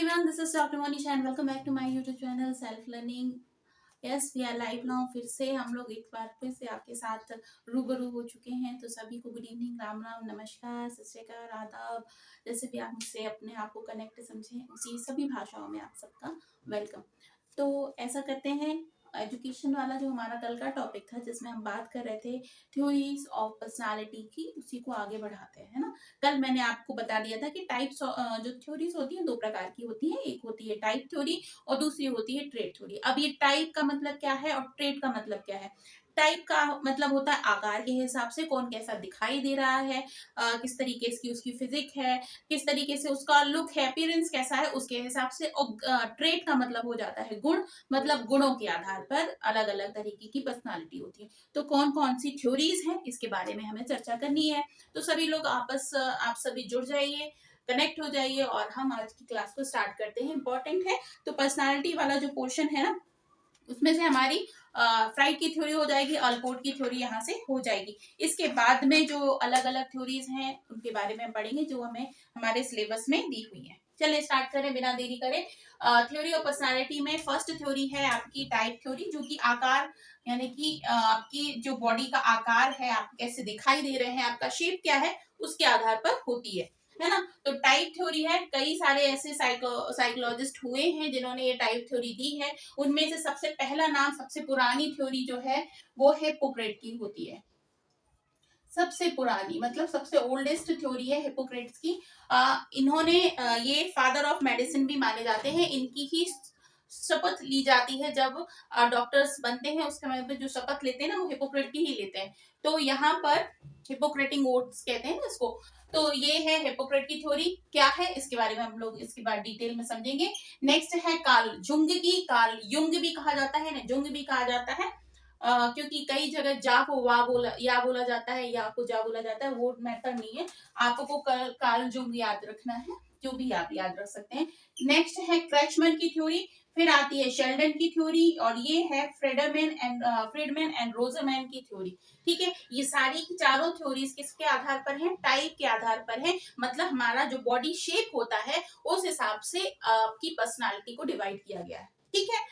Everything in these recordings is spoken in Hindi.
everyone, this is Dr. Monisha and welcome back to my YouTube channel Self Learning. Yes, we are live now. फिर से हम लोग एक बार फिर से आपके साथ रूबरू हो चुके हैं। तो सभी को गुड इवनिंग, राम राम, नमस्कार, सत श्री अकाल, आदाब। जैसे भी आप मुझसे अपने आप को कनेक्ट समझें उसी सभी भाषाओं में आप सबका वेलकम। तो ऐसा करते हैं, एजुकेशन वाला जो हमारा कल का टॉपिक था जिसमें हम बात कर रहे थे थ्योरीज ऑफ पर्सनालिटी की, उसी को आगे बढ़ाते हैं, है ना। कल मैंने आपको बता दिया था कि टाइप्स जो थ्योरीज होती हैं दो प्रकार की होती हैं, एक होती है टाइप थ्योरी और दूसरी होती है ट्रेट थ्योरी। अब ये टाइप का मतलब क्या है और ट्रेट का मतलब क्या है। टाइप का मतलब होता है आकार के हिसाब से कौन कैसा दिखाई दे रहा है, किस तरीके की उसकी फिजिक है, किस तरीके से उसका लुक है, अपीयरेंस कैसा है, उसके हिसाब से। और ट्रेट का मतलब हो जाता है गुण, मतलब गुणों के आधार पर अलग अलग तरीके की पर्सनालिटी होती है। तो कौन कौन सी थ्योरीज हैं इसके बारे में हमें चर्चा करनी है। तो सभी लोग आप सभी जुड़ जाइए, कनेक्ट हो जाइए और हम आज की क्लास को स्टार्ट करते हैं। इंपॉर्टेंट है। तो पर्सनालिटी वाला जो पोर्शन है ना, उसमें से हमारी फ्राइड की थ्योरी हो जाएगी, अल्पोर्ट की थ्योरी यहाँ से हो जाएगी। इसके बाद में जो अलग अलग थ्योरीज हैं उनके बारे में हम पढ़ेंगे जो हमें हमारे सिलेबस में दी हुई है। चलिए स्टार्ट करें बिना देरी करें। थ्योरी ऑफ पर्सनालिटी में फर्स्ट थ्योरी है आपकी टाइप थ्योरी, जो कि आकार, यानी कि आपकी जो बॉडी का आकार है, आप कैसे दिखाई दे रहे हैं, आपका शेप क्या है, उसके आधार पर होती है ना। तो टाइप थ्योरी है, कई सारे ऐसे साइकोलॉजिस्ट हुए हैं जिन्होंने ये टाइप थ्योरी दी है। उनमें से सबसे पहला नाम, सबसे पुरानी थ्योरी जो है वो हिप्पोक्रेट की होती है। सबसे पुरानी मतलब सबसे ओल्डेस्ट थ्योरी है हिप्पोक्रेट्स की। इन्होंने ये फादर ऑफ मेडिसिन भी माने जाते हैं। इनकी ही शपथ ली जाती है जब डॉक्टर्स बनते हैं, उस समय पे जो शपथ लेते हैं ना वो हिप्पोक्रेट की ही लेते हैं। तो यहाँ पर हिप्पोक्रेटिक ओथ्स कहते हैं ना इसको। तो ये है हिप्पोक्रेट की थ्योरी। क्या है इसके बारे में हम लोग इसके बाद डिटेल में समझेंगे। नेक्स्ट है कार्ल जुंग की। कार्ल युंग भी कहा जाता है ना, जुंग भी कहा जाता है। क्योंकि कई जगह जा को वा बोला या बोला जाता है, या को जा बोला जाता है, वो मैटर नहीं है। आपको कार्ल जुंग याद रखना है, जो भी आप याद रख सकते हैं। नेक्स्ट है क्रैचमैन की थ्योरी, फिर आती है शेल्डन की थ्योरी, और ये है फ्रीडमैन एंड रोजरमैन की थ्योरी। ठीक है, ये सारी की चारों थ्योरीज किसके आधार पर है, टाइप के आधार पर है। मतलब हमारा जो बॉडी शेप होता है उस हिसाब से आपकी पर्सनालिटी को डिवाइड किया गया है। ठीक है।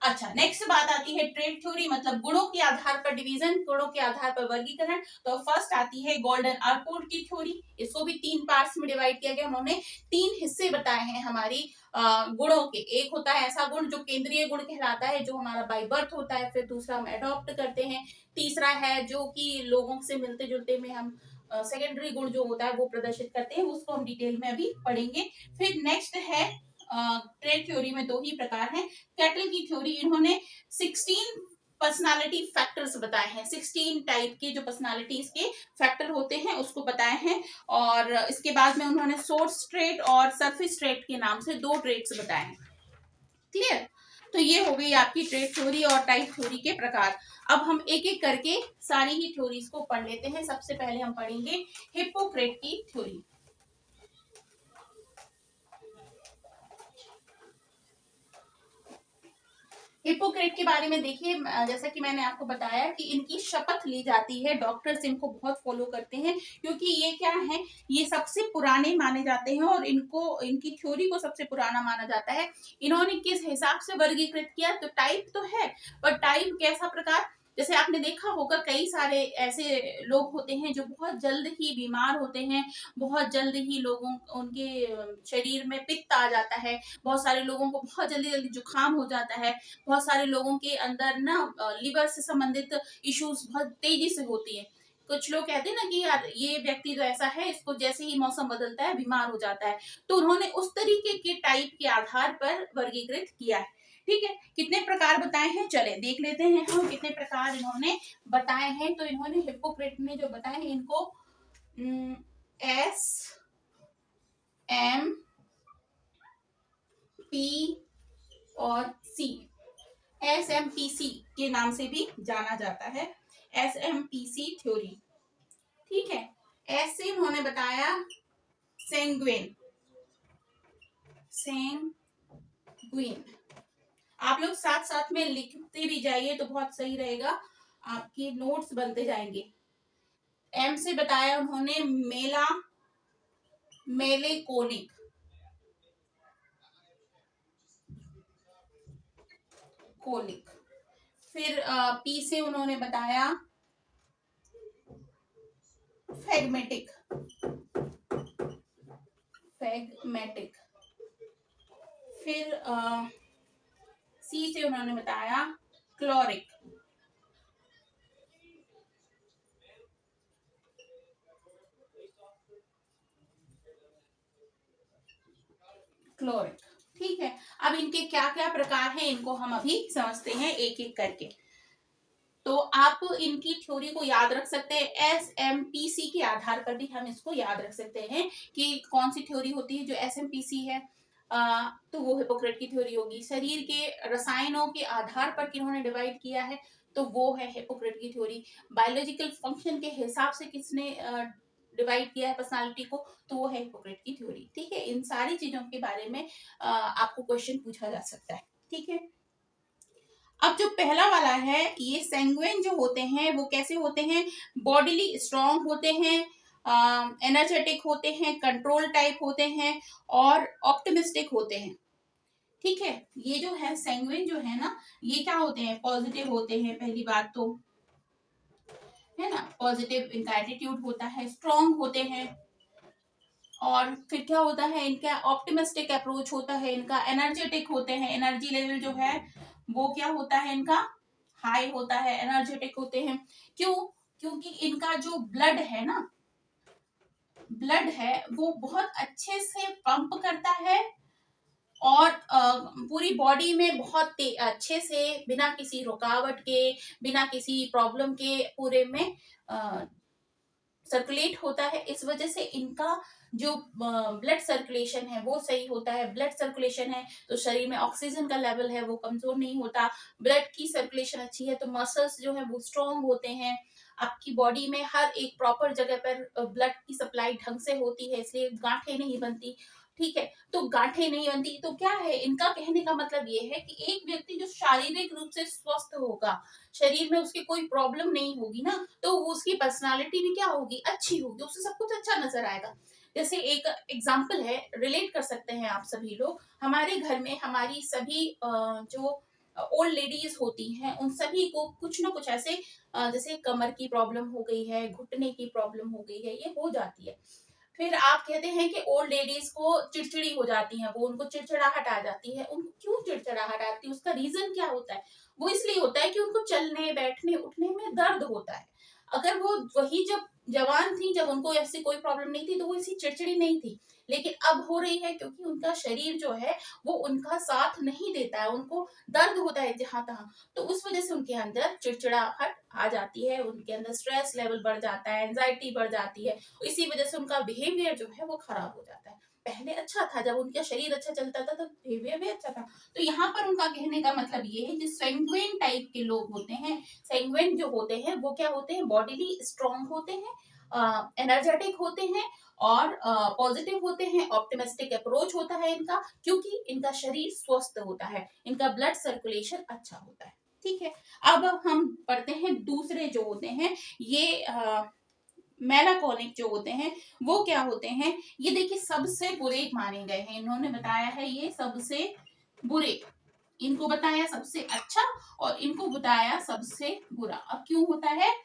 अच्छा, नेक्स्ट बात आती है ट्रेट थ्योरी, मतलब गुणों के आधार पर डिवीजन, गुणों के आधार पर वर्गीकरण। तो फर्स्ट आती है गोल्डन आर्पोर्ट की थ्योरी। इसको भी 3 पार्ट्स में डिवाइड किया गया। उन्होंने 3 हिस्से बताए हैं हमारी गुणों के। एक होता है ऐसा गुण जो केंद्रीय गुण कहलाता है, जो हमारा बाय बर्थ होता है। फिर दूसरा हम अडॉप्ट करते हैं। तीसरा है जो कि लोगों से मिलते जुलते में हम सेकेंडरी गुण जो होता है वो प्रदर्शित करते हैं, उसको हम डिटेल में अभी पढ़ेंगे। फिर नेक्स्ट है ट्रेट थ्योरी में 2 ही प्रकार हैं। कैटल की थ्योरी, इन्होंने 16 पर्सनालिटी फैक्टर्स बताए हैं। 16 टाइप के जो पर्सनालिटीज के फैक्टर होते हैं उसको बताए हैं। और इसके बाद में उन्होंने सोर्स ट्रेट और सरफेस ट्रेट के नाम से 2 ट्रेट्स बताए हैं। क्लियर। तो ये हो गई आपकी ट्रेट थ्योरी और टाइप थ्योरी के प्रकार। अब हम एक एक करके सारी ही थ्योरीज को पढ़ लेते हैं। सबसे पहले हम पढ़ेंगे हिप्पोक्रेट की थ्योरी। हिप्पोक्रेट के बारे में देखिए, जैसा कि मैंने आपको बताया कि इनकी शपथ ली जाती है, डॉक्टर्स इनको बहुत फॉलो करते हैं, क्योंकि ये क्या है, ये सबसे पुराने माने जाते हैं और इनको, इनकी थ्योरी को सबसे पुराना माना जाता है। इन्होंने किस हिसाब से वर्गीकृत किया, तो टाइप तो है, पर टाइप कैसा प्रकार, जैसे आपने देखा होगा कई सारे ऐसे लोग होते हैं जो बहुत जल्द ही बीमार होते हैं, बहुत जल्द ही लोगों उनके शरीर में पित्त आ जाता है, बहुत सारे लोगों को बहुत जल्दी जल्दी जुकाम हो जाता है, बहुत सारे लोगों के अंदर ना लिवर से संबंधित इश्यूज बहुत तेजी से होती है। कुछ लोग कहते हैं ना कि यार ये व्यक्ति जो ऐसा है, इसको जैसे ही मौसम बदलता है बीमार हो जाता है। तो उन्होंने उस तरीके के टाइप के आधार पर वर्गीकृत किया है। ठीक है, कितने प्रकार बताए हैं, चले देख लेते हैं हम कितने प्रकार इन्होंने बताए हैं। तो इन्होंने हिप्पोक्रेट ने जो बताए हैं इनको एस एम पी और सी, SMPC के नाम से भी जाना जाता है, SMPC थ्योरी। ठीक है, ऐसे उन्होंने बताया सेंग्विन। सेंग्विन आप लोग साथ साथ में लिखते भी जाइए तो बहुत सही रहेगा, आपके नोट्स बनते जाएंगे। एम से बताया उन्होंने मेलेकोनिक। कोलिक। फिर पी से उन्होंने बताया फैगमेटिक, फैगमेटिक। फिर सी से उन्होंने बताया क्लोरिक, क्लोरिक। ठीक है, अब इनके क्या क्या प्रकार हैं इनको हम अभी समझते हैं एक एक करके। तो आप इनकी थ्योरी को याद रख सकते हैं, SMPC के आधार पर भी हम इसको याद रख सकते हैं कि कौन सी थ्योरी होती है। जो SMPC है तो वो हिपोक्रेट की थ्योरी होगी। शरीर के रसायनों के आधार पर किन्होंने डिवाइड किया है तो वो है हिपोक्रेट की थ्योरी। बायोलॉजिकल फंक्शन के हिसाब से किसने डिवाइड किया है पर्सनालिटी को तो वो है हिपोक्रेट की थ्योरी। ठीक है, इन सारी चीजों के बारे में आपको क्वेश्चन पूछा जा सकता है। ठीक है, अब जो पहला वाला है, ये सैंग्विन जो होते हैं वो कैसे होते हैं? बॉडीली स्ट्रांग होते हैं, एनर्जेटिक होते हैं, कंट्रोल टाइप होते हैं और ऑप्टिमिस्टिक होते हैं। ठीक है, ये जो है सैंग्विन जो है ना, ये क्या होते हैं? पॉजिटिव होते हैं, पहली बात तो है ना, पॉजिटिव इनका एटीट्यूड होता है, स्ट्रांग होते हैं। और फिर क्या होता है? इनका ऑप्टिमिस्टिक अप्रोच होता है, इनका एनर्जेटिक होते हैं, एनर्जी लेवल जो है वो क्या होता है? इनका हाई होता है, एनर्जेटिक होते हैं। क्यों? क्योंकि इनका जो ब्लड है ना, ब्लड है वो बहुत अच्छे से पंप करता है और पूरी बॉडी में बहुत अच्छे से, बिना किसी रुकावट के, बिना किसी प्रॉब्लम के पूरे में सर्कुलेट होता है। इस वजह से इनका जो ब्लड सर्कुलेशन है वो सही होता है। ब्लड सर्कुलेशन है तो शरीर में ऑक्सीजन का लेवल है वो कमजोर नहीं होता। ब्लड की सर्कुलेशन अच्छी है तो मसल्स जो है वो स्ट्रॉन्ग होते हैं। आपकी बॉडी में हर एक प्रॉपर जगह पर ब्लड की सप्लाई ढंग से होती है, इसलिए गांठें नहीं बनती। ठीक है, तो गांठें नहीं बनती तो क्या है? इनका कहने का मतलब ये है कि एक व्यक्ति जो शारीरिक रूप से स्वस्थ होगा, शरीर में उसकी कोई प्रॉब्लम नहीं होगी ना, तो उसकी पर्सनालिटी भी क्या होगी? अच्छी होगी, उसे सब कुछ अच्छा नजर आएगा। जैसे एक एग्जाम्पल है, रिलेट कर सकते हैं आप सभी लोग। हमारे घर में हमारी सभी जो ओल्ड लेडीज होती हैं उन सभी को कुछ ना कुछ ऐसे जैसे कमर की प्रॉब्लम हो गई है, घुटने की प्रॉब्लम हो गई है, ये हो जाती है। फिर आप कहते हैं कि ओल्ड लेडीज को चिड़चिड़ी हो जाती है, वो उनको चिड़चिड़ाहट आ जाती है। उनको क्यों चिड़चिड़ाहट आती है? उसका रीजन क्या होता है? वो इसलिए होता है कि उनको चलने बैठने उठने में दर्द होता है। अगर वो वही जब जवान थी, जब उनको ऐसी कोई प्रॉब्लम नहीं थी तो वो ऐसी चिड़चिड़ी नहीं थी, लेकिन अब हो रही है क्योंकि उनका शरीर जो है वो उनका साथ नहीं देता है, उनको दर्द होता है जहां तहां। तो उस वजह से उनके अंदर चिड़चिड़ाहट आ जाती है, उनके अंदर स्ट्रेस लेवल बढ़ जाता है, एंजाइटी बढ़ जाती है। इसी वजह से उनका बिहेवियर जो है वो खराब हो जाता है। पहले अच्छा था, जब उनका शरीर अच्छा चलता था तब बिहेवियर भी अच्छा था। तो यहाँ पर उनका कहने का मतलब ये है, जो सैंग्विन टाइप के लोग होते हैं, सैंग्विन जो होते हैं वो क्या होते हैं? बॉडीली स्ट्रांग होते हैं, एनर्जेटिक होते हैं और पॉजिटिव होते हैं, ऑप्टिमिस्टिक अप्रोच होता है इनका, क्योंकि इनका शरीर स्वस्थ होता है, इनका ब्लड सर्कुलेशन अच्छा होता है। ठीक है, अब हम पढ़ते हैं दूसरे जो होते हैं, ये मेलाकोनिक जो होते हैं वो क्या होते हैं? ये देखिए सबसे बुरे माने गए हैं, इन्होंने बताया है ये सबसे बुरे। इनको बताया सबसे अच्छा और इनको बताया सबसे बुरा। अब क्यों होता है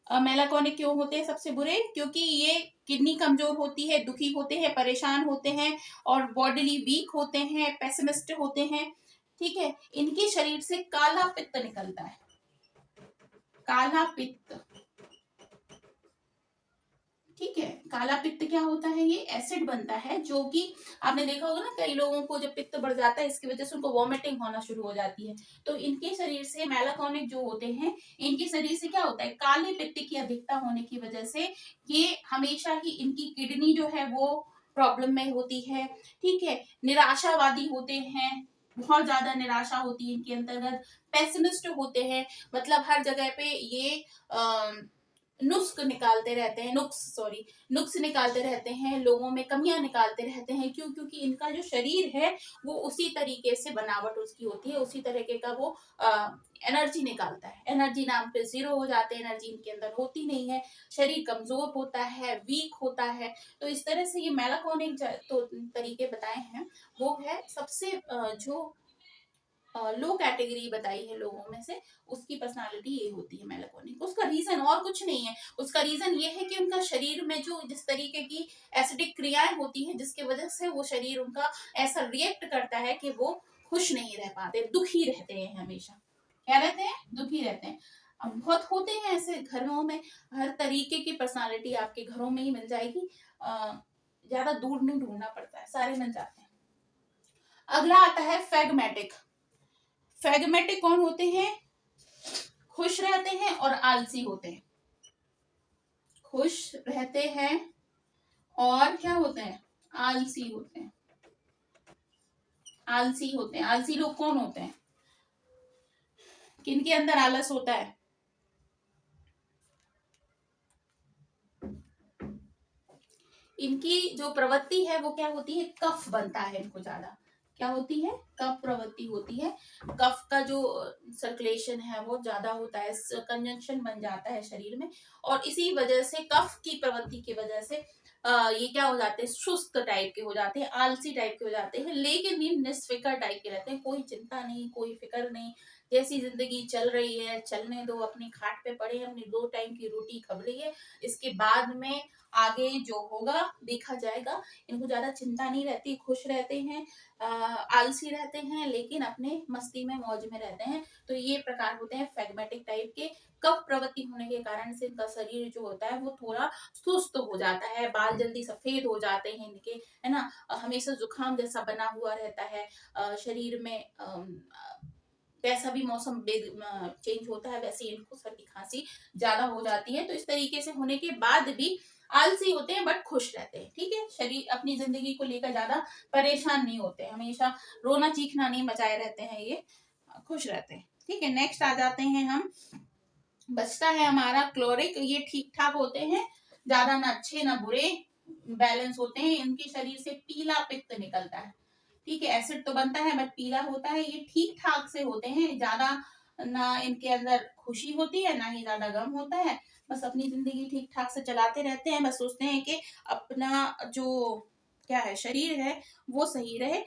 मेलाकोनिक क्यों होते हैं सबसे बुरे? क्योंकि ये किडनी कमजोर होती है, दुखी होते हैं, परेशान होते हैं और बॉडीली वीक होते हैं, पेसिमिस्ट होते हैं। ठीक है, इनके शरीर से काला पित्त निकलता है, काला पित्त। ठीक है, काला पित्त क्या होता है? ये एसिड बनता है, जो कि आपने देखा होगा ना, कई लोगों को जब पित्त बढ़ जाता है इसकी वजह से उनको वॉमिटिंग होना शुरू हो जाती है। तो इनके शरीर से मेलाकोनिक जो होते हैं, इनके शरीर से क्या होता है? काले पित्त की अधिकता होने की वजह से ये हमेशा ही इनकी किडनी जो है वो प्रॉब्लम में होती है। ठीक है, निराशावादी होते हैं, बहुत ज्यादा निराशा होती है इनके अंतर्गत। पेसिमिस्ट होते हैं, मतलब हर जगह पे ये नुक्स निकालते रहते हैं, लोगों में कमियां निकालते रहते हैं। क्यों? क्योंकि इनका जो शरीर है वो उसी तरीके से बनावट उसकी होती है, उसी तरीके का वो एनर्जी निकालता है। एनर्जी नाम पे जीरो हो जाते हैं, एनर्जी इनके अंदर होती नहीं है, शरीर कमजोर होता है, वीक होता है। तो इस तरह से ये मेलाकोनिक तो तरीके बताए हैं, वो है सबसे जो लो कैटेगरी बताई है लोगों में से, उसकी पर्सनालिटी ये होती है मेलाकोनिक। उसका रीजन और कुछ नहीं है, उसका रीजन ये है कि उनका शरीर में जो जिस तरीके की एसिडिक क्रियाएं होती हैं, जिसकी वजह से वो शरीर उनका ऐसा रिएक्ट करता है कि वो खुश नहीं रह पाते, दुखी रहते हैं हमेशा। क्या रहते हैं? दुखी रहते हैं। अब बहुत होते हैं ऐसे घरों में, हर तरीके की पर्सनालिटी आपके घरों में ही मिल जाएगी, ज्यादा दूर नहीं ढूंढना पड़ता है, सारे मिल जाते हैं। अगला आता है फैगमेटिक। फैगमेटिक कौन होते हैं? खुश रहते हैं और आलसी होते हैं। खुश रहते हैं और क्या होते हैं? आलसी होते हैं। आलसी होते हैं। आलसी लोग कौन होते हैं? किनके अंदर आलस होता है? इनकी जो प्रवृत्ति है वो क्या होती है? कफ बनता है इनको ज्यादा। क्या होती है? कफ प्रवृत्ति होती है। कफ का जो सर्कुलेशन है वो ज्यादा होता है, कंजंक्शन बन जाता है शरीर में, और इसी वजह से कफ की प्रवृत्ति की वजह से ये क्या हो जाते हैं? सुस्त टाइप के हो जाते हैं, आलसी टाइप के हो जाते हैं, लेकिन ये निस्फिकर टाइप के रहते हैं। कोई चिंता नहीं, कोई फिक्र नहीं, जैसी जिंदगी चल रही है चलने दो, अपनी खाट पे पड़े हैं, अपनी 2 टाइम की रोटी खब रही है, इसके बाद में आगे जो होगा देखा जाएगा। इनको ज्यादा चिंता नहीं रहती, खुश रहते हैं, आलसी रहते हैं, लेकिन अपने मस्ती में मौज में रहते हैं। तो ये प्रकार होते हैं फैगमेटिक टाइप के। कफ प्रवृत्ति होने के कारण से इनका शरीर जो होता है वो थोड़ा सुस्त हो जाता है, बाल जल्दी सफेद हो जाते हैं इनके, है ना, हमेशा जुकाम जैसा बना हुआ रहता है शरीर में। कैसा भी मौसम चेंज होता है वैसे इनको सर्दी खांसी ज्यादा हो जाती है। तो इस तरीके से होने के बाद भी आलसी होते हैं बट खुश रहते हैं। ठीक है, शरीर अपनी जिंदगी को लेकर ज्यादा परेशान नहीं होते, हमेशा रोना चीखना नहीं मचाए रहते हैं, ये खुश रहते हैं। ठीक है, नेक्स्ट आ जाते हैं हम। बचता है हमारा क्लोरिक। ये ठीक ठाक होते हैं, ज्यादा ना अच्छे ना बुरे, बैलेंस होते हैं। इनके शरीर से पीला पित्त निकलता है। ठीक है, एसिड तो बनता है बट पीला होता है। ये ठीक ठाक से होते हैं, ज्यादा ना इनके अंदर खुशी होती है ना ही ज्यादा गम होता है, बस अपनी जिंदगी ठीक ठाक से चलाते रहते हैं। बस सोचते हैं कि अपना जो क्या है शरीर है वो सही रहे।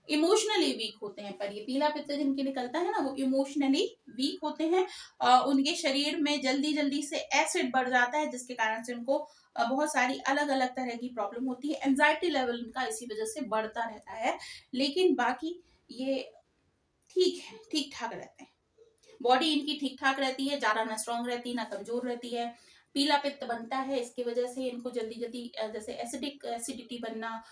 इमोशनली वीक होते हैं, पर ये पीला पित्त जिनके निकलता है ना वो इमोशनली वीक होते हैं। उनके शरीर में जल्दी जल्दी से एसिड बढ़ जाता है, जिसके कारण से उनको बहुत सारी अलग अलग तरह की प्रॉब्लम होती है। एंजाइटी लेवल इनका इसी वजह से बढ़ता रहता है, लेकिन बाकी ये ठीक है, ठीक ठाक रहते हैं। बॉडी इनकी ठीक ठाक रहती है, ज्यादा ना स्ट्रांग रहती है ना कमजोर रहती है। पीला पित्त बनता है, इसकी वजह से इनको जल्दी जल्दी जैसे एसिडिटी बनना,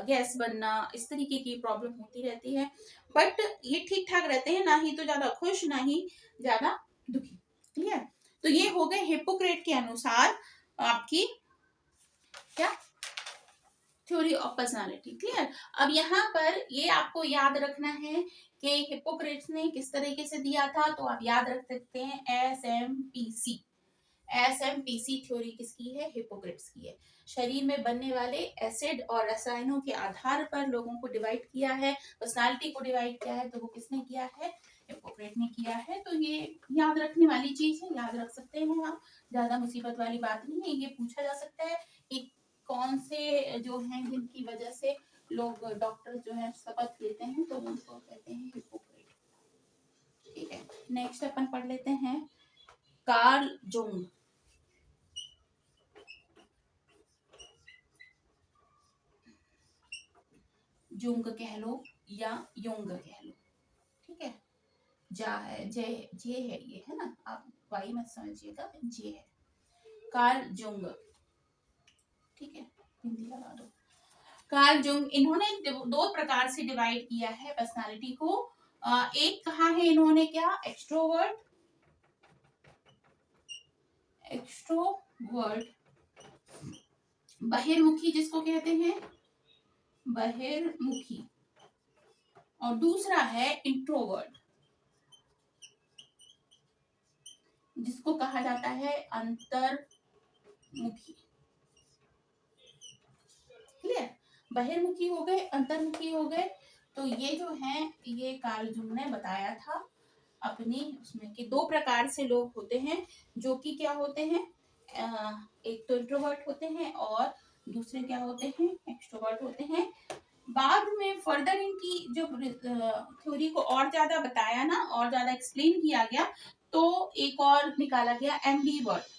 गैस बनना, इस तरीके की प्रॉब्लम होती रहती है। बट ये ठीक ठाक रहते हैं, ना ही तो ज्यादा खुश ना ही ज्यादा दुखी। क्लियर? तो ये हो गए हिप्पोक्रेट के अनुसार आपकी क्या थ्योरी ऑफ पर्सनालिटी। क्लियर? अब यहाँ पर ये आपको याद रखना है कि हिप्पोक्रेट्स ने किस तरीके से दिया था, तो आप याद रख सकते हैं एसएमपीसी। एसएमपीसी थ्योरी किसकी है? हिप्पोक्रेट्स की है। शरीर में बनने वाले एसिड और रसायनों के आधार पर लोगों को डिवाइड किया है, पर्सनालिटी को डिवाइड किया है, तो वो किसने किया है? हिप्पोक्रेट ने किया है। तो ये याद रखने वाली चीज है, याद रख सकते हैं आप, ज्यादा मुसीबत वाली बात नहीं है। ये पूछा जा सकता है कि कौन से जो हैं जिनकी वजह से लोग डॉक्टर जो है शपथ लेते हैं, तो उनको कहते हैं हिप्पोक्रेट। ठीक है, नेक्स्ट अपन पढ़ लेते हैं कार्ल जुंग। जुंग कह लो या युंग कह लो। ठीक है, जा है, जय जे है, ये है ना, आप वाई मत समझिएगा, जे है। Karl Jung. ठीक है, हिंदी लगा दो। कार्ल जुंग, इन्होंने 2 प्रकार से डिवाइड किया है पर्सनालिटी को। एक कहा है इन्होंने क्या? एक्सट्रोवर्ट। एक्सट्रोवर्ट बहिर्मुखी जिसको कहते हैं, बहिर्मुखी, और दूसरा है इंट्रोवर्ट जिसको कहा जाता है अंतर्मुखी। क्लियर? बहिर्मुखी हो गए, अंतर्मुखी हो गए। तो ये जो है ये कार्ल जुंग ने बताया था अपनी उसमें कि 2 प्रकार से लोग होते हैं, जो कि क्या होते हैं, एक तो इंट्रोवर्ट होते हैं और दूसरे क्या होते हैं? एक्सट्रोवर्ट होते हैं। बाद में फर्दर इनकी जो थ्योरी को और ज्यादा बताया ना, और ज्यादा एक्सप्लेन किया गया, तो एक और निकाला गया एम्बीवर्ट।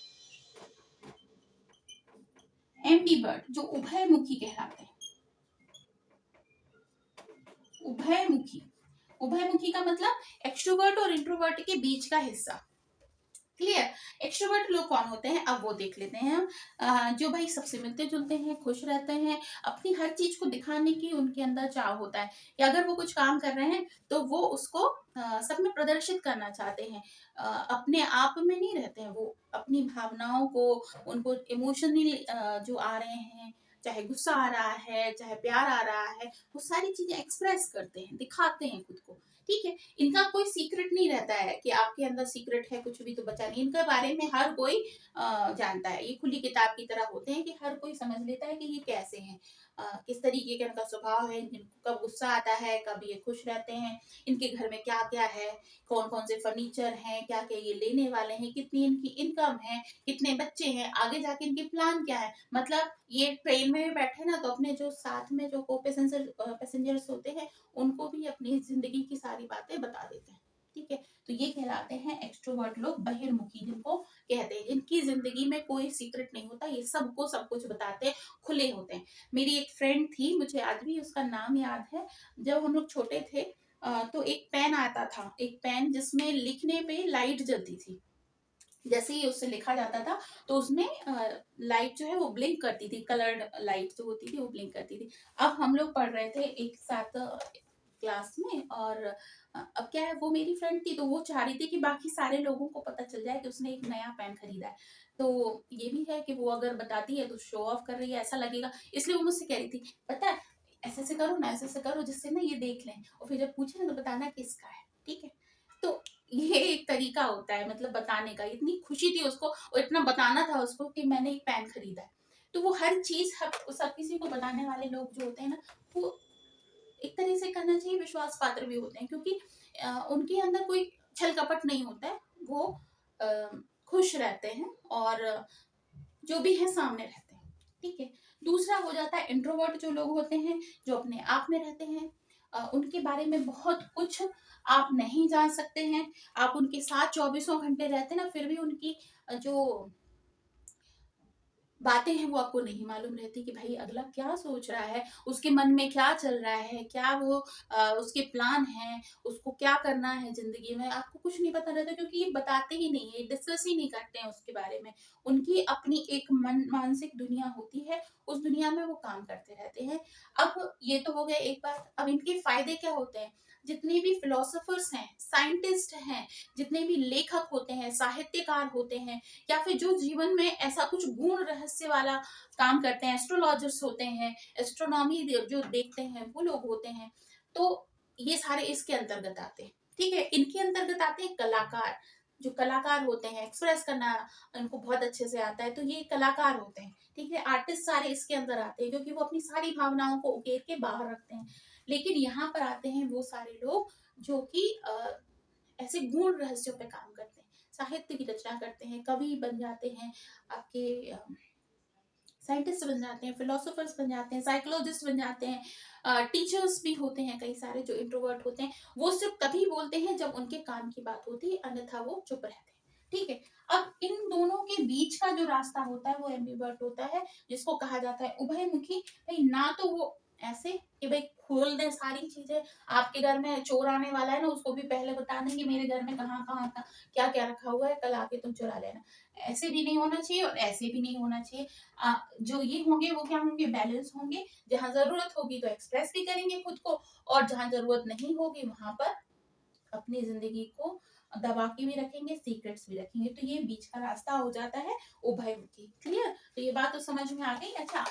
एम्बीवर्ट जो उभयमुखी कहलाते हैं। उभयमुखी, उभयमुखी का मतलब एक्सट्रोवर्ट और इंट्रोवर्ट के बीच का हिस्सा। क्लियर। एक्सट्रोवर्ट लोग कौन होते हैं, अब वो देख लेते हैं हम। जो भाई सबसे मिलते जुलते हैं, खुश रहते हैं, अपनी हर चीज को दिखाने की उनके अंदर चाह होता है कि अगर वो कुछ काम कर रहे हैं तो वो उसको सब में प्रदर्शित करना चाहते हैं। अपने आप में नहीं रहते हैं, वो अपनी भावनाओं को, उनको इमोशनली जो आ रहे हैं, चाहे गुस्सा आ रहा है, चाहे प्यार आ रहा है, वो सारी चीजें एक्सप्रेस करते हैं, दिखाते हैं खुद को। ठीक है। इनका कोई सीक्रेट नहीं रहता है कि आपके अंदर सीक्रेट है, कुछ भी तो बचा नहीं। इनके बारे में हर कोई जानता है। ये खुली किताब की तरह होते हैं कि हर कोई समझ लेता है कि ये कैसे हैं, किस तरीके का इनका स्वभाव है, कब गुस्सा आता है, कब ये खुश रहते हैं, इनके घर में क्या क्या है, कौन कौन से फर्नीचर हैं, क्या क्या ये लेने वाले हैं, कितनी इनकी इनकम है, कितने बच्चे हैं, आगे जाके इनके प्लान क्या है। मतलब ये ट्रेन में बैठे ना, तो अपने जो साथ में जो को पैसेंजर्स होते हैं उनको भी अपनी जिंदगी की सारी बातें बता देते हैं। ठीक है। तो ये कहलाते हैं एक्सट्रोवर्ट लोग, बहिर्मुखी जिनको कहते हैं, जिनकी जिंदगी में कोई सीक्रेट नहीं होता, ये सबको सब कुछ बताते हैं, खुले होते हैं। मेरी एक फ्रेंड थी, मुझे आज भी उसका नाम याद है। जब हम लोग छोटे थे तो एक पेन आता था, एक पेन जिसमें लिखने पे लाइट जलती थी। जैसे ही उससे लिखा जाता था तो उसमें लाइट जो है वो ब्लिंक करती थी, कलर्ड लाइट जो होती थी वो ब्लिंक करती थी। अब हम लोग पढ़ रहे थे एक साथ क्लास में, और अब क्या है, वो मेरी फ्रेंड थी तो वो चाह रही थी कि बाकी सारे लोगों को पता चल जाए कि उसने एक नया पेन खरीदा है। तो ये भी है कि वो अगर बताती है तो शो ऑफ कर रही है, ऐसा लगेगा। इसलिए वो मुझसे कह रही थी, पता है ऐसे से करो ना, ऐसे से करो, जिससे ना ये देख लें, और फिर जब पूछे ना तो बताना किसका है। ठीक है। तो ये एक तरीका होता है मतलब बताने का। इतनी खुशी थी उसको और इतना बताना था उसको कि मैंने एक पेन खरीदा है। तो वो हर चीज सब किसी को बताने वाले लोग जो होते हैं ना, वो एक तरह से कहना चाहिए विश्वास पात्र भी होते हैं, क्योंकि उनके अंदर कोई छल कपट नहीं होता है। वो अ, खुश रहते हैं और जो भी है सामने रहते हैं। ठीक है। दूसरा हो जाता है इंट्रोवर्ट जो लोग होते हैं, जो अपने आप में रहते हैं। उनके बारे में बहुत कुछ आप नहीं जान सकते हैं। आप उनके साथ चौबीसों घंटे रहते हैं ना, फिर भी उनकी जो बातें हैं वो आपको नहीं मालूम रहती कि भाई अगला क्या सोच रहा है, उसके मन में क्या चल रहा है, क्या वो उसके प्लान हैं, उसको क्या करना है जिंदगी में, आपको कुछ नहीं पता रहता, क्योंकि ये बताते ही नहीं है, डिस्कस ही नहीं करते हैं उसके बारे में। उनकी अपनी एक मानसिक दुनिया होती है, उस दुनिया में वो काम करते रहते हैं। अब ये तो हो गया एक बात। अब इनके फायदे क्या होते हैं। जितने भी फिलोसोफर्स हैं, साइंटिस्ट हैं, जितने भी लेखक होते हैं, साहित्यकार होते हैं, या फिर जो जीवन में ऐसा कुछ गूढ़ रहस्य वाला काम करते हैं, एस्ट्रोलॉजर्स होते हैं, एस्ट्रोनॉमी जो देखते हैं वो लोग होते हैं, तो ये सारे इसके अंतर्गत आते हैं। ठीक है। इनके अंतर्गत आते हैं कलाकार। जो कलाकार होते हैं, एक्सप्रेस करना उनको बहुत अच्छे से आता है, तो ये कलाकार होते हैं। ठीक है। आर्टिस्ट सारे इसके अंदर आते हैं, क्योंकि वो अपनी सारी भावनाओं को उकेर के बाहर रखते हैं। लेकिन यहाँ पर आते हैं वो सारे लोग जो कि ऐसे गूढ़ रहस्यों पे काम करते हैं, साहित्य की रचना करते हैं, कवि बन जाते हैं, आपके साइंटिस्ट बन जाते हैं, फिलोसोफर्स बन जाते हैं, साइकोलॉजिस्ट बन जाते हैं, टीचर्स भी होते हैं कई सारे जो इंट्रोवर्ट होते हैं। वो सिर्फ तभी बोलते हैं जब उनके काम की बात होती है, अन्यथा वो चुप रहते हैं। ठीक है। अब इन दोनों के बीच का जो रास्ता होता है वो एम्बिवर्ट होता है, जिसको कहा जाता है उभयमुखी। भाई ना तो वो ऐसे कि भाई खोल दे सारी चीजें, आपके घर में चोर आने वाला है ना, उसको भी पहले बता देंगे मेरे घर में कहाँ कहाँ का क्या क्या रखा हुआ है, कल आके तुम चुरा लेना। ऐसे भी नहीं होना चाहिए और ऐसे भी नहीं होना चाहिए। जो ये होंगे वो क्या होंगे, बैलेंस होंगे। जहां जरूरत होगी तो एक्सप्रेस भी करेंगे खुद को, और जहां जरूरत नहीं होगी वहां पर अपनी जिंदगी को दबा के भी रखेंगे, सीक्रेट्स भी रखेंगे। तो ये बीच का रास्ता हो जाता है उभयमुखी। क्लियर। तो ये बात तो समझ में आ गई। अच्छा,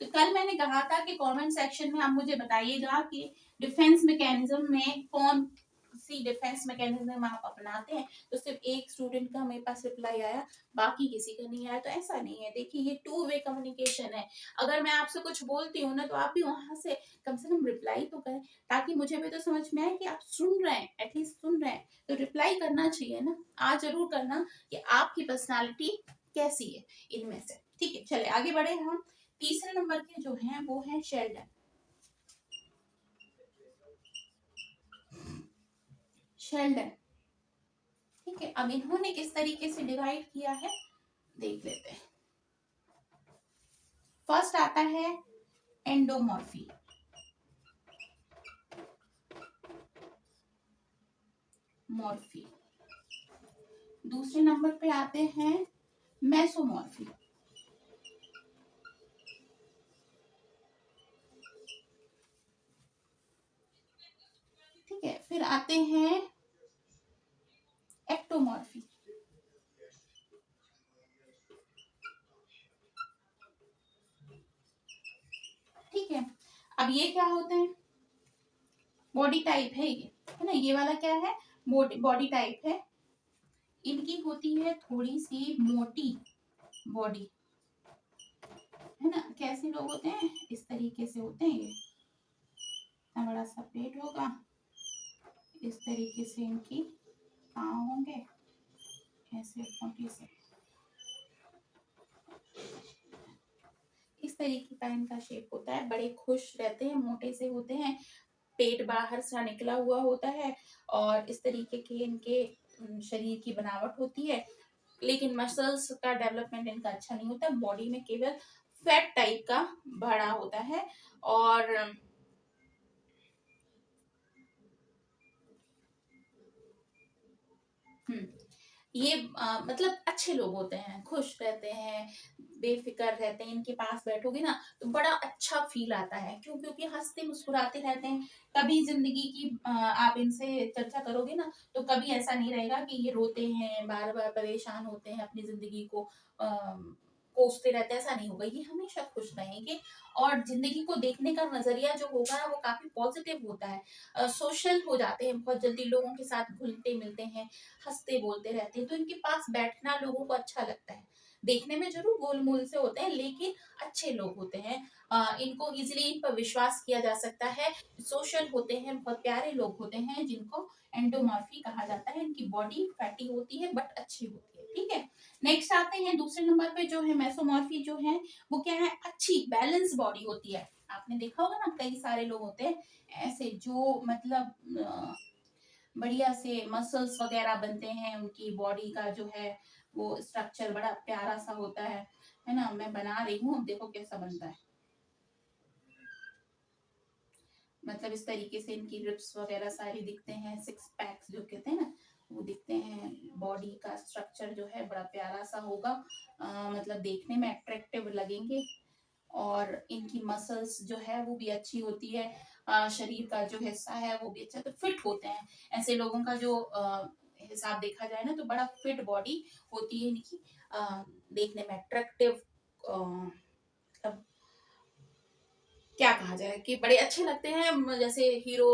तो कल मैंने कहा था कि कमेंट सेक्शन में आप मुझे बताइएगा कि डिफेंस मैकेनिज्म में कौन सी डिफेंस मैकेनिज्म आप अपनाते हैं। तो सिर्फ एक स्टूडेंट का मेरे पास रिप्लाई आया, बाकी किसी का नहीं आया। तो ऐसा नहीं है, देखिए ये टू वे कम्युनिकेशन है। अगर मैं आपसे कुछ बोलती हूँ ना, तो आप भी वहां से कम रिप्लाई तो करें, ताकि मुझे भी तो समझ में आए कि आप सुन रहे हैं, एटलीस्ट सुन रहे हैं। तो रिप्लाई करना चाहिए ना, आज जरूर करना कि आपकी पर्सनालिटी कैसी है इनमें से। ठीक है। चले आगे बढ़े हम। तीसरे नंबर के जो हैं वो हैं शेल्डन। शेल्डन। ठीक है, अब इन्होंने किस तरीके से डिवाइड किया है देख लेते हैं। फर्स्ट आता है एंडोमॉर्फी, मॉर्फी। दूसरे नंबर पे आते हैं मेसोमॉर्फी। ठीक है, फिर आते हैं एक्टोमॉर्फी। ठीक है, अब ये क्या होते हैं, बॉडी टाइप है ये, है ना, ये वाला क्या है, बॉडी टाइप है। इनकी होती है थोड़ी सी मोटी बॉडी, है ना। कैसे लोग होते हैं, इस तरीके से होते हैं, ये इतना बड़ा सा पेट होगा, इस तरीके से इनकी पाँव होंगे, ऐसे मोटी से, इस तरीके का इनका शेप होता है। बड़े खुश रहते हैं, मोटे से होते हैं, पेट बाहर सा निकला हुआ होता है, और इस तरीके के इनके शरीर की बनावट होती है। लेकिन मसल्स का डेवलपमेंट इनका अच्छा नहीं होता, बॉडी में केवल फैट टाइप का बड़ा होता है। और ये मतलब अच्छे लोग होते हैं, खुश रहते हैं, बेफिक्र रहते हैं। इनके पास बैठोगे ना तो बड़ा अच्छा फील आता है, क्यों, क्योंकि हंसते मुस्कुराते रहते हैं। कभी जिंदगी की आप इनसे चर्चा करोगे ना तो कभी ऐसा नहीं रहेगा कि ये रोते हैं, बार बार परेशान होते हैं, अपनी जिंदगी को कोसते रहते हैं, ऐसा नहीं होगा। ये हमेशा खुश रहेंगे, और जिंदगी को देखने का नजरिया जो होगा वो काफी पॉजिटिव होता है। सोशल हो जाते हैं बहुत जल्दी, लोगों के साथ घुलते मिलते हैं, हंसते बोलते रहते हैं, तो इनके पास बैठना लोगों को अच्छा लगता है। देखने में जरूर गोलमोल से होते हैं, लेकिन अच्छे लोग होते हैं। इनको इजिली इन पर विश्वास किया जा सकता है। सोशल होते हैं, बहुत प्यारे लोग होते हैं, जिनको एंडोमॉर्फी कहा जाता है। इनकी बॉडी फैटी होती है बट अच्छी होती है। ठीक है, नेक्स्ट आते हैं दूसरे नंबर पे जो है मेसोमॉर्फी, जो है वो क्या है, अच्छी बैलेंस बॉडी होती है। आपने देखा होगा ना, कई सारे लोग होते हैं ऐसे जो मतलब बढ़िया से मसल्स वगैरह बनते हैं, उनकी बॉडी का जो है वो स्ट्रक्चर बड़ा प्यारा सा होता है ना। मैं बना रही हूँ, देखो कैसा बनता है। मतलब इस तरीके से इनकी रिप्स वगैरह सारी दिखते हैं, सिक्स पैक्स जो कहते हैं ना वो दिखते हैं। बॉडी का स्ट्रक्चर जो है बड़ा प्यारा सा होगा, मतलब देखने में अट्रैक्टिव लगेंगे। और इनकी मसल्स जो है वो भी अच्छी होती है। शरीर का जो हिस्सा है वो भी अच्छा, तो फिट होते हैं। ऐसे लोगों का जो हिसाब देखा जाए ना तो बड़ा फिट बॉडी होती है इनकी। देखने में अट्रैक्टिव, मतलब क्या कहा जाए कि बड़े अच्छे लगते हैं। जैसे हीरो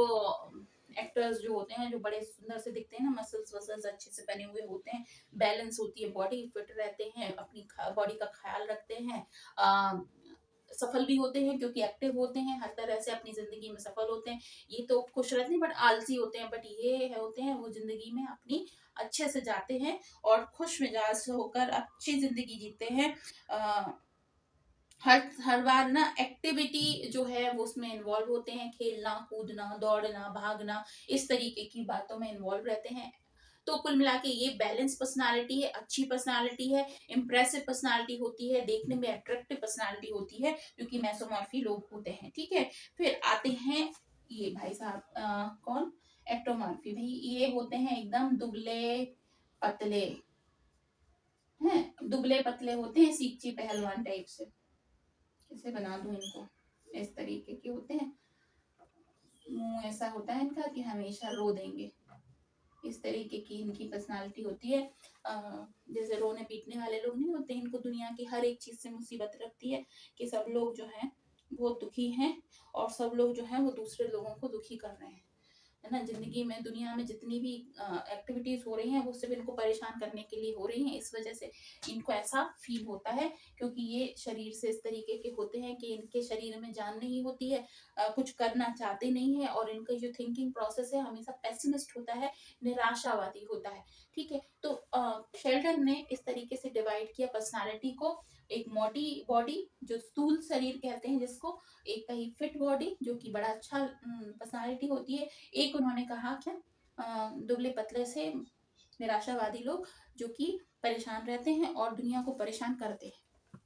एक्टर्स जो होते हैं, जो बड़े सुंदर से दिखते हैं ना, मसल्स वसल्स अच्छे से बने हुए होते हैं, बैलेंस होती है बॉडी, फिट रहते हैं, अपनी बॉडी का ख्याल रखते हैं, सफल भी होते हैं क्योंकि एक्टिव होते हैं, हर तरह से अपनी जिंदगी में सफल होते हैं। ये तो खुश रहते हैं बट आलसी होते हैं, बट ये होते हैं वो जिंदगी में अपनी अच्छे से जाते हैं और खुश मिजाज होकर अच्छी जिंदगी जीते हैं। हर बार ना एक्टिविटी जो है वो उसमें इन्वॉल्व होते हैं, खेलना कूदना दौड़ना भागना, इस तरीके की बातों में इन्वॉल्व रहते हैं। तो कुल मिला के ये बैलेंस पर्सनालिटी है, अच्छी पर्सनालिटी है, इम्प्रेसिव पर्सनालिटी होती है, देखने में अट्रैक्टिव पर्सनालिटी होती है, क्योंकि मेसोमॉर्फी लोग होते हैं। ठीक है, फिर आते हैं ये भाई साहब, कौन, एक्टोमॉर्फी। भाई ये होते हैं एकदम दुबले पतले, हैं दुबले पतले होते हैं, सीखची पहलवान टाइप से। कैसे बना दूं इनको, इस तरीके के होते हैं, मुंह ऐसा होता है इनका कि हमेशा रो देंगे, इस तरीके की इनकी पर्सनालिटी होती है। जैसे रोने पीटने वाले लोग नहीं होते, इनको दुनिया की हर एक चीज से मुसीबत लगती है कि सब लोग जो हैं बहुत दुखी हैं, और सब लोग जो हैं वो दूसरे लोगों को दुखी कर रहे हैं, है ना। जिंदगी में दुनिया में जितनी भी एक्टिविटीज हो रही हैं वो सिर्फ इनको परेशान करने के लिए हो रही हैं। इस वजह से इनको ऐसा फील होता है, क्योंकि ये शरीर से इस तरीके के होते हैं कि इनके शरीर में जान नहीं होती है, कुछ करना चाहते नहीं है, और इनका जो थिंकिंग प्रोसेस है हमेशा पेसिमिस्ट होता है, निराशावादी होता है। ठीक है, तो शेल्डन ने इस तरीके से डिवाइड किया पर्सनालिटी को। एक मोटी बॉडी जो स्थूल शरीर कहते हैं जिसको, एक कही फिट बॉडी जो कि बड़ा अच्छा पर्सनालिटी होती है, एक उन्होंने कहा क्या दुबले पतले से निराशावादी लोग जो कि परेशान रहते हैं और दुनिया को परेशान करते हैं।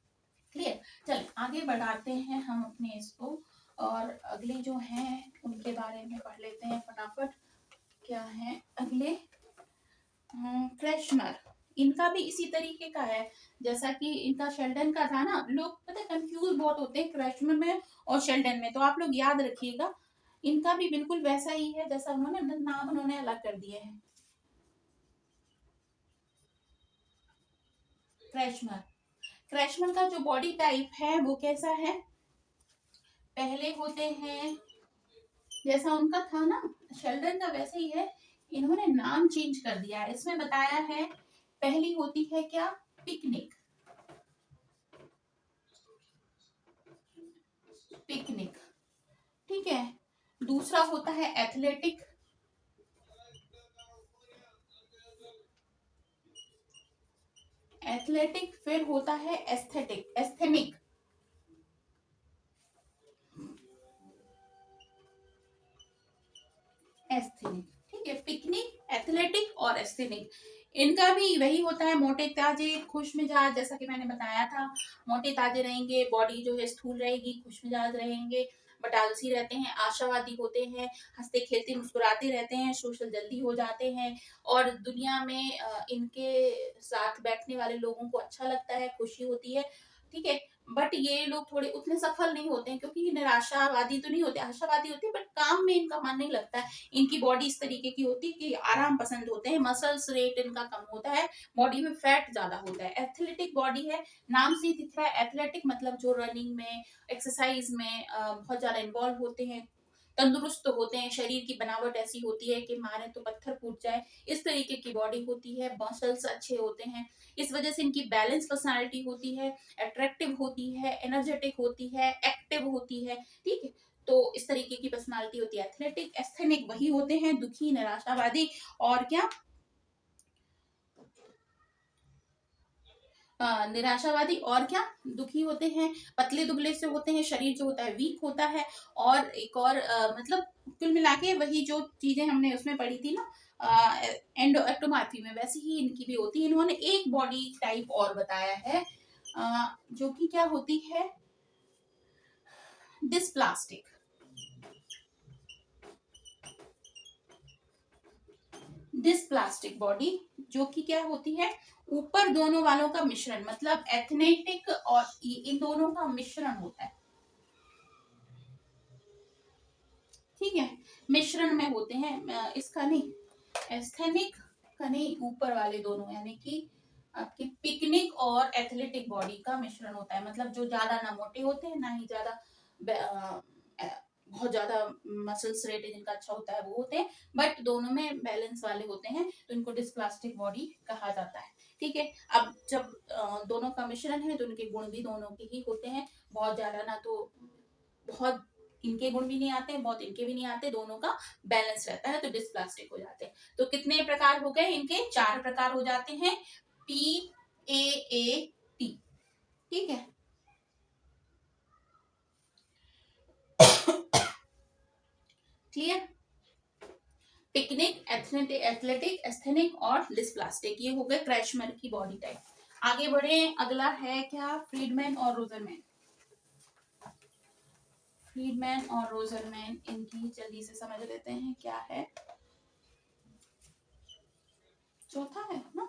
क्लियर। चल आगे बढ़ाते हैं हम अपने इसको, और अगले जो हैं उनके बारे में पढ़ लेते हैं फटाफट। क्या है अगले? क्रैशनर। इनका भी इसी तरीके का है जैसा कि इनका शेल्डन का था ना। लोग पता है कंफ्यूज बहुत होते हैं क्रैशनर में और शेल्डन में, तो आप लोग याद रखिएगा इनका भी बिल्कुल वैसा ही है जैसा उन्होंने नाम उन्होंने अलग कर दिए हैं। क्रैशनर। क्रैशनर का जो बॉडी टाइप है वो कैसा है? पहले होते हैं जैसा उनका था ना शेल्डन का वैसे ही है, इन्होंने नाम चेंज कर दिया है। इसमें बताया है पहली होती है क्या? पिकनिक। पिकनिक, ठीक है। दूसरा होता है एथलेटिक। एथलेटिक। फिर होता है एस्थेटिक, एस्थेनिक। एस्थेनिक, ठीक है। पिकनिक, एथलेटिक और एस्थेनिक। इनका भी वही होता है, मोटे ताजे खुश मिजाज, जैसा कि मैंने बताया था। मोटे ताजे रहेंगे, बॉडी जो है स्थूल रहेगी, खुश मिजाज रहेंगे, बट आलसी रहते हैं, आशावादी होते हैं, हंसते खेलते मुस्कुराते रहते हैं, सोशल जल्दी हो जाते हैं, और दुनिया में इनके साथ बैठने वाले लोगों को अच्छा लगता है, खुशी होती है, ठीक है। बट ये लोग थोड़े उतने सफल नहीं होते हैं क्योंकि निराशावादी तो नहीं होते, आशावादी होते हैं, बट काम में इनका मन नहीं लगता है। इनकी बॉडी इस तरीके की होती है कि आराम पसंद होते हैं, मसल्स रेट इनका कम होता है, बॉडी में फैट ज्यादा होता है। एथलेटिक बॉडी है, नाम से ही दिख रहा है एथलेटिक, मतलब जो रनिंग में, एक्सरसाइज में बहुत ज्यादा इन्वॉल्व होते हैं, तंदुरुस्त होते हैं, शरीर की बनावट ऐसी होती है कि मारे तो पत्थर फूट जाए, इस तरीके की बॉडी होती है, मसल्स अच्छे होते हैं। इस वजह से इनकी बैलेंस पर्सनालिटी होती है, अट्रैक्टिव होती है, एनर्जेटिक होती है, एक्टिव होती है, ठीक है। तो इस तरीके की पर्सनालिटी होती है। एथलेटिक, एस्थेनिक वही होते हैं दुखी, निराशावादी, और क्या? निराशावादी और क्या? दुखी होते हैं, पतले दुबले से होते हैं, शरीर जो होता है वीक होता है, और एक और मतलब कुल मिला के वही जो चीजें हमने उसमें पढ़ी थी ना एंडोएक्टोमार्फी में, वैसी ही इनकी भी होती है। इन्होंने एक बॉडी टाइप और बताया है जो कि क्या होती है? डिस्प्लास्टिक। डिस्प्लास्टिक बॉडी जो कि क्या होती है? ऊपर दोनों वालों का मिश्रण, मतलब एथनेटिक और इन दोनों का मिश्रण होता है, ठीक है। मिश्रण में होते हैं, इसका नहीं, एस्थेनिक का नहीं, ऊपर वाले दोनों, यानी कि आपकी पिकनिक और एथलेटिक बॉडी का मिश्रण होता है। मतलब जो ज्यादा ना मोटे होते हैं ना ही ज्यादा बहुत ज्यादा मसल्स रेट जिनका अच्छा होता है वो होते हैं, बट दोनों में बैलेंस वाले होते हैं, तो इनको डिस्प्लास्टिक बॉडी कहा जाता है, ठीक है। अब जब दोनों का मिश्रण है तो उनके गुण भी दोनों के ही होते हैं, बहुत ज्यादा ना तो बहुत इनके गुण भी नहीं आते हैं, बहुत इनके भी नहीं आते, दोनों का बैलेंस रहता है, तो डिस्प्लास्टिक हो जाते हैं। तो कितने प्रकार हो गए इनके? 4 प्रकार हो जाते हैं, PAAT, ठीक है। क्लियर? पिकनिक, एथलेटिक, एस्थेनिक और डिस्प्लास्टिक, ये हो गए क्रैशमर की बॉडी टाइप। आगे बढ़े, अगला है क्या? फ्रीडमैन और रोजरमैन। फ्रीडमैन और रोजरमैन, इनकी जल्दी से समझ लेते हैं क्या है। चौथा है ना?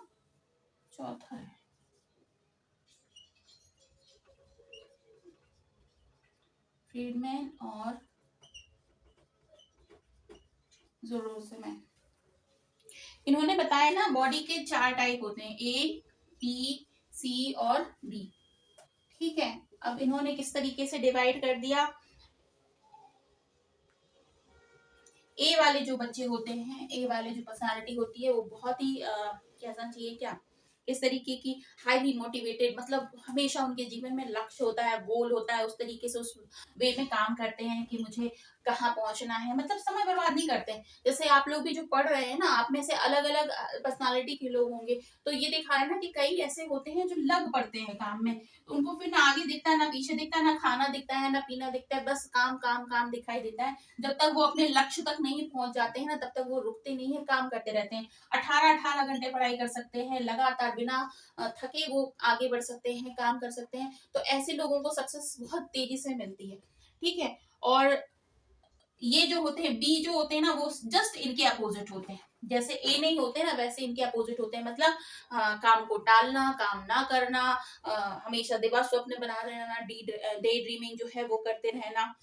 चौथा है फ्रीडमैन और रोजरमैन। इन्होंने बताया ना बॉडी के 4 टाइप होते हैं, A, B, C और D, ठीक है। अब इन्होंने किस तरीके से डिवाइड कर दिया? ए वाले जो बच्चे होते हैं, ए वाले जो पर्सनालिटी होती है वो बहुत ही कैसा चाहिए क्या, इस तरीके की हाईली मोटिवेटेड, मतलब हमेशा उनके जीवन में लक्ष्य होता है, गोल होता है, उस तरीके से उस वे में काम करते हैं कि मुझे कहाँ पहुंचना है, मतलब समय बर्बाद नहीं करते हैं। जैसे आप लोग भी जो पढ़ रहे हैं ना, आप में से अलग अलग पर्सनालिटी के लोग होंगे, तो ये देखा है ना कि कई ऐसे होते हैं जो लग पड़ते हैं काम में, तो उनको फिर ना आगे दिखता है ना पीछे दिखता है, ना खाना दिखता है ना पीना दिखता है, बस काम काम काम दिखाई देता है। जब तक वो अपने लक्ष्य तक नहीं पहुंच जाते हैं ना, तब तक वो रुकते नहीं है, काम करते रहते हैं। 18-18 घंटे पढ़ाई कर सकते हैं लगातार, बिना थके वो आगे बढ़ सकते हैं, काम कर सकते हैं। तो ऐसे लोगों को सक्सेस बहुत तेजी से मिलती है। ठीक है। और ये जो होते हैं बी जो होते हैं ना, वो जस्ट इनके अपोजिट होते हैं। जैसे ए नहीं होते ना, वैसे इनके अपोजिट होते हैं। मतलब काम को टालना, काम ना करना, हमेशा दिवा स्वप्न बना रहना, डे ड्रीमिंग जो है वो करते रहना।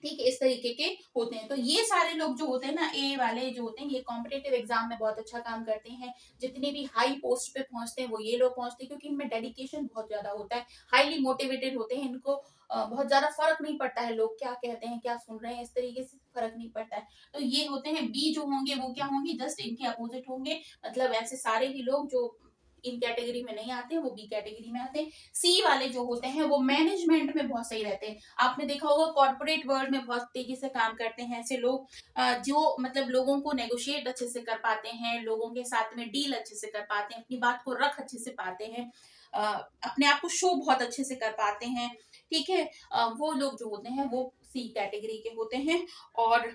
ठीक है, इस तरीके के होते हैं। तो ये सारे लोग जो होते हैं ना, ए वाले जो होते हैं, ये कॉम्पिटेटिव एग्जाम में बहुत अच्छा काम करते हैं। जितने भी हाई पोस्ट पे पहुंचते हैं वो ये लोग पहुंचते हैं, क्योंकि इनमें डेडिकेशन बहुत ज्यादा होता है, हाईली मोटिवेटेड होते हैं। इनको बहुत ज्यादा फर्क नहीं पड़ता है लोग क्या कहते हैं, क्या सुन रहे हैं, इस तरीके से फर्क नहीं पड़ता है। तो ये होते हैं बी जो होंगे, वो क्या होंगे, जस्ट इनके अपोजिट होंगे। मतलब ऐसे सारे ही लोग जो इन कैटेगरी में नहीं आते हैं वो बी कैटेगरी में आते हैं। सी वाले जो होते हैं वो मैनेजमेंट में बहुत सही रहते हैं। आपने देखा होगा कॉर्पोरेट वर्ल्ड में बहुत तेजी से काम करते हैं ऐसे लोग, जो मतलब लोगों को नेगोशिएट अच्छे से कर पाते हैं, लोगों के साथ में डील अच्छे से कर पाते हैं, अपनी बात को रख अच्छे से पाते हैं, अपने आप को शो बहुत अच्छे से कर पाते हैं। ठीक है। वो लोग जो होते हैं वो सी कैटेगरी के होते हैं। और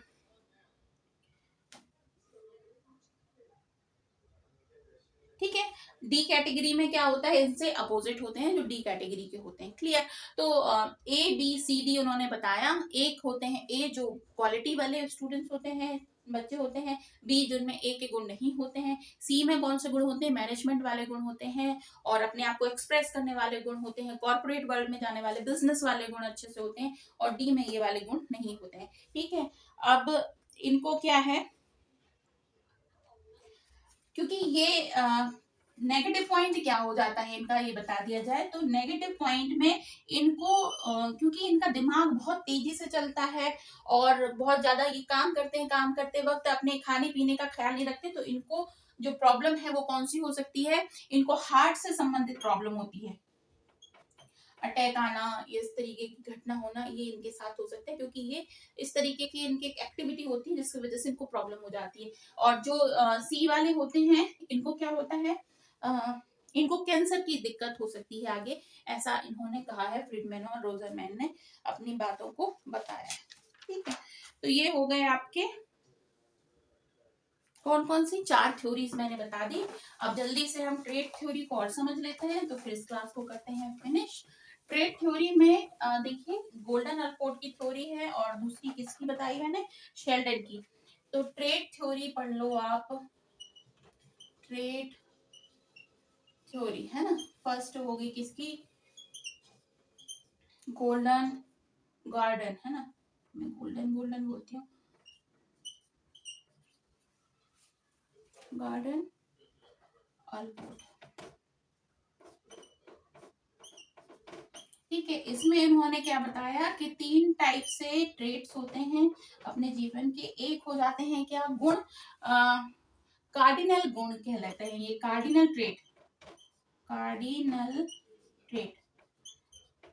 ठीक है, डी कैटेगरी में क्या होता है, इनसे अपोजिट होते हैं जो डी कैटेगरी के होते हैं। क्लियर। तो ए बी सी डी उन्होंने बताया। एक होते हैं ए जो क्वालिटी वाले स्टूडेंट्स होते हैं, बच्चे होते हैं। बी जिनमें ए के गुण नहीं होते हैं। सी में कौन से गुण होते हैं, मैनेजमेंट वाले गुण होते हैं, और अपने आप को एक्सप्रेस करने वाले गुण होते हैं, कॉर्पोरेट वर्ल्ड में जाने वाले बिजनेस वाले गुण अच्छे से होते हैं। और डी में ये वाले गुण नहीं होते हैं। ठीक है। अब इनको क्या है, क्योंकि ये नेगेटिव पॉइंट क्या हो जाता है इनका, ये बता दिया जाए तो नेगेटिव पॉइंट में इनको क्योंकि इनका दिमाग बहुत तेजी से चलता है, और बहुत ज्यादा ये काम करते हैं, काम करते वक्त अपने खाने पीने का ख्याल नहीं रखते, तो इनको जो प्रॉब्लम है वो कौन सी हो सकती है, इनको हार्ट से संबंधित प्रॉब्लम होती है। अटैक आना, ये इस तरीके की घटना होना, ये इनके साथ हो सकता है, क्योंकि ये इस तरीके की इनकी एक्टिविटी होती है जिसकी वजह से इनको प्रॉब्लम हो जाती है। और जो सी वाले होते हैं, इनको क्या होता है, इनको कैंसर की दिक्कत हो सकती है आगे, ऐसा इन्होंने कहा है, फ्रीडमैन और रोजरमैन ने अपनी बातों को बताया है। ठीक है। तो ये हो गए आपके कौन कौन सी 4 थ्योरीज मैंने बता दी। अब जल्दी से हम ट्रेड थ्योरी को और समझ लेते हैं, तो फिर इस क्लास को करते हैं फिनिश। ट्रेड थ्योरी में देखिए, गोल्डन अल्पोर्ट की थ्योरी है, और दूसरी किसकी बताई मैंने, शेल्डन की। तो ट्रेड थ्योरी पढ़ लो आप, ट्रेड थ्योरी है ना, फर्स्ट होगी किसकी, गोल्डन गार्डन है ना, मैं गोल्डन गोल्डन बोलती हूँ, गार्डन अल्पोर्ट। ठीक है। इसमें इन्होंने क्या बताया कि 3 टाइप से ट्रेट्स होते हैं अपने जीवन के। एक हो जाते हैं क्या, गुण, कार्डिनल गुण कहलाते हैं ये, cardinal trait, cardinal trait.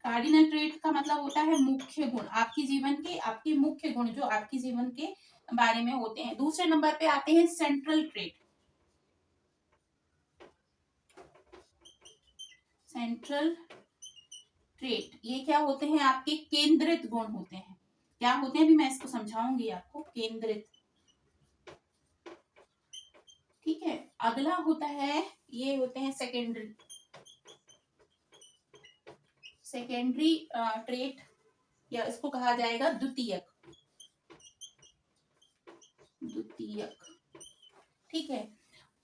Cardinal trait का मतलब होता है मुख्य गुण, आपकी जीवन के, आपके मुख्य गुण जो आपकी जीवन के बारे में होते हैं। दूसरे नंबर पे आते हैं सेंट्रल ट्रेट, सेंट्रल ट्रेट, ये क्या होते हैं, आपके केंद्रित गुण होते हैं। क्या होते हैं, अभी मैं इसको समझाऊंगी आपको, केंद्रित। ठीक है। अगला होता है, ये होते हैं सेकेंडरी, सेकेंडरी ट्रेट, या इसको कहा जाएगा द्वितीयक, द्वितीयक। ठीक है।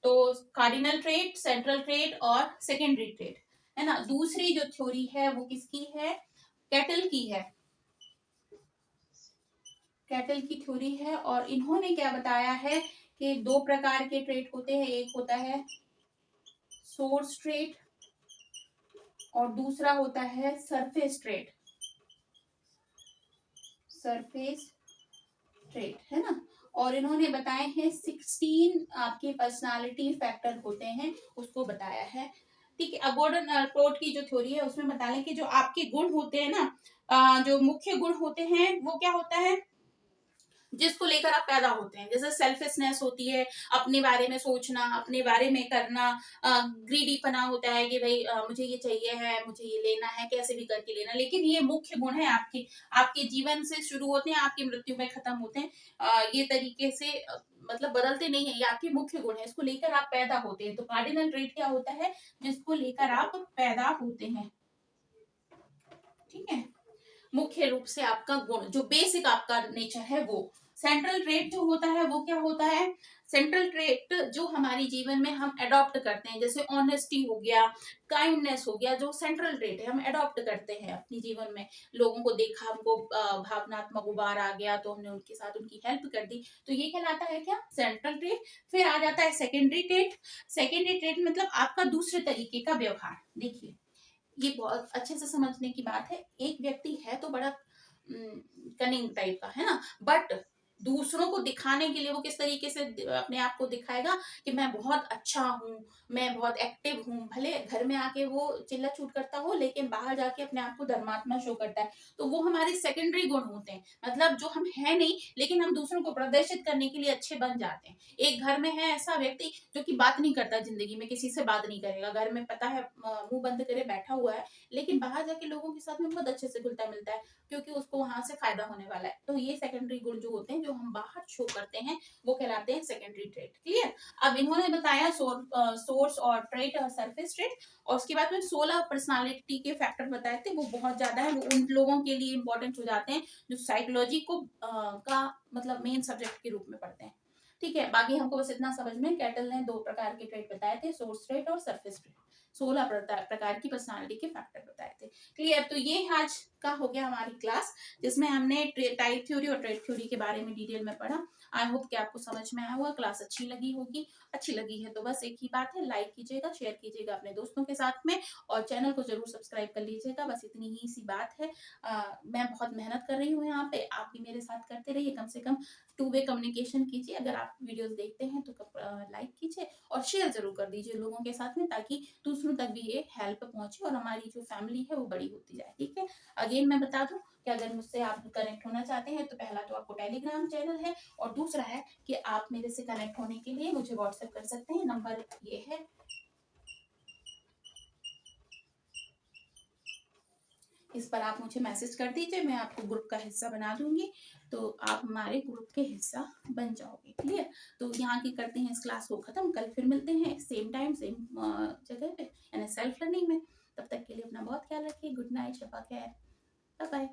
तो कार्डिनल ट्रेट, सेंट्रल ट्रेट और सेकेंडरी ट्रेट है ना। दूसरी जो थ्योरी है वो किसकी है, कैटल की है, कैटल की थ्योरी है। और इन्होंने क्या बताया है कि 2 प्रकार के ट्रेट होते हैं, एक होता है सोर्स ट्रेट और दूसरा होता है सरफेस ट्रेट, सरफेस ट्रेट है ना। और इन्होंने बताए हैं 16 आपके पर्सनालिटी फैक्टर होते हैं, उसको बताया है। ठीक है। अब गॉर्डन अल्पोर्ट की जो थ्योरी है उसमें बता लें कि जो आपके गुण होते हैं ना, जो मुख्य गुण होते हैं वो क्या होता है, जिसको लेकर आप पैदा होते हैं। जैसे सेल्फिशनेस होती है, अपने बारे में सोचना, अपने बारे में करना, ग्रीडीपना होता है कि भाई मुझे ये चाहिए है, मुझे ये लेना है, कैसे भी करके लेना। लेकिन ये मुख्य गुण है आपके, आपके जीवन से शुरू होते हैं, आपकी मृत्यु में खत्म होते हैं। ये तरीके से मतलब बदलते नहीं है, ये आपके मुख्य गुण है, इसको लेकर आप पैदा होते हैं। तो कार्डिनल ट्रेट क्या होता है? जिसको लेकर आप पैदा होते हैं, ठीक है। मुख्य रूप से आपका गुण, जो बेसिक आपका नेचर है वो। सेंट्रल ट्रेट जो होता है वो क्या होता है? सेंट्रल ट्रेट जो हमारी जीवन में हम अडॉप्ट करते हैं, जैसे ऑनेस्टी हो गया, काइंडनेस हो गया, जो सेंट्रल ट्रेट है हम अडॉप्ट करते हैं अपनी जीवन में। लोगों को देखा, हमको भावनात्मक उबार आ गया तो हमने उनके साथ उनकी हेल्प कर दी, तो ये कहलाता है क्या? Central trait. फिर आ जाता है सेकेंडरी ट्रेट। सेकेंडरी ट्रेट मतलब आपका दूसरे तरीके का व्यवहार। देखिए, ये बहुत अच्छे से समझने की बात है। एक व्यक्ति है तो बड़ा कनिंग टाइप का है ना, बट दूसरों को दिखाने के लिए वो किस तरीके से अपने आप को दिखाएगा कि मैं बहुत अच्छा हूँ, मैं बहुत एक्टिव हूँ। भले घर में आके वो चिल्ला चूट करता हो, लेकिन बाहर जाके अपने आप को धर्मात्मा शो करता है। तो वो हमारे सेकेंडरी गुण होते हैं, मतलब जो हम है नहीं, लेकिन हम दूसरों को प्रदर्शित करने के लिए अच्छे बन जाते हैं। एक घर में है ऐसा व्यक्ति जो कि बात नहीं करता, जिंदगी में किसी से बात नहीं करेगा, घर में पता है मुंह बंद करे बैठा हुआ है, लेकिन बाहर जाके लोगों के साथ में बहुत अच्छे से घुलता मिलता है, क्योंकि उसको वहां से फायदा होने वाला है। तो ये सेकेंडरी गुण जो होते हैं, जो हम बाहर शो करते हैं, वो कहलाते हैं सेकेंडरी ट्रेट। क्लियर? अब इन्होंने बताया सोर्स और ट्रेट और सरफेस ट्रेट, और उसके बाद में 16 पर्सनालिटी के फैक्टर बताए थे। वो बहुत ज्यादा है, वो उन लोगों के लिए इंपॉर्टेंट हो जाते हैं जो साइकोलॉजी को का मतलब मेन सब्जेक्ट के रूप में पढ़ते हैं। ठीक है, बाकी हमको बस इतना समझ में, कैटल ने 2 प्रकार के ट्रेट बताए थे, सोर्स ट्रेट और सरफेस ट्रेट। 16 प्रकार की पर्सनालिटी के फैक्टर बताए थे। क्लियर? तो ये आज का हो गया हमारी क्लास, जिसमें हमने टाइप थ्योरी और ट्रेड थ्योरी के बारे में डिटेल में पढ़ा। आई होप कि आपको समझ में आया होगा, क्लास अच्छी लगी होगी। अच्छी लगी है तो बस एक ही बात है, लाइक कीजिएगा, शेयर कीजिएगा अपने दोस्तों के साथ में, और चैनल को जरूर सब्सक्राइब कर लीजिएगा। बस इतनी ही सी बात है। मैं बहुत मेहनत कर रही हूँ यहाँ पे, आप भी मेरे साथ करते रहिए। कम से कम 2 वे कम्युनिकेशन कीजिए। अगर आप वीडियोस देखते हैं तो लाइक कीजिए और शेयर जरूर कर दीजिए लोगों के साथ में, ताकि दूसरों तक भी ये हेल्प पहुंचे और हमारी जो फैमिली है वो बड़ी होती जाए। ठीक है? अगेन मैं बता दूं कि अगर मुझसे आप कनेक्ट होना चाहते हैं तो पहला तो आपको टेलीग्राम चैनल है, और दूसरा है कि आप मेरे से कनेक्ट होने के लिए मुझे व्हाट्सएप कर सकते हैं। नंबर ये है, इस पर आप मुझे मैसेज कर दीजिए, मैं आपको ग्रुप का हिस्सा बना दूंगी, तो आप हमारे ग्रुप के हिस्सा बन जाओगे। क्लियर? तो यहाँ की करते हैं इस क्लास को खत्म। कल फिर मिलते हैं सेम टाइम सेम जगह पे, यानी सेल्फ लर्निंग में। तब तक के लिए अपना बहुत ख्याल रखिए। गुड नाइट, शब्बा खैर, बाय बाय।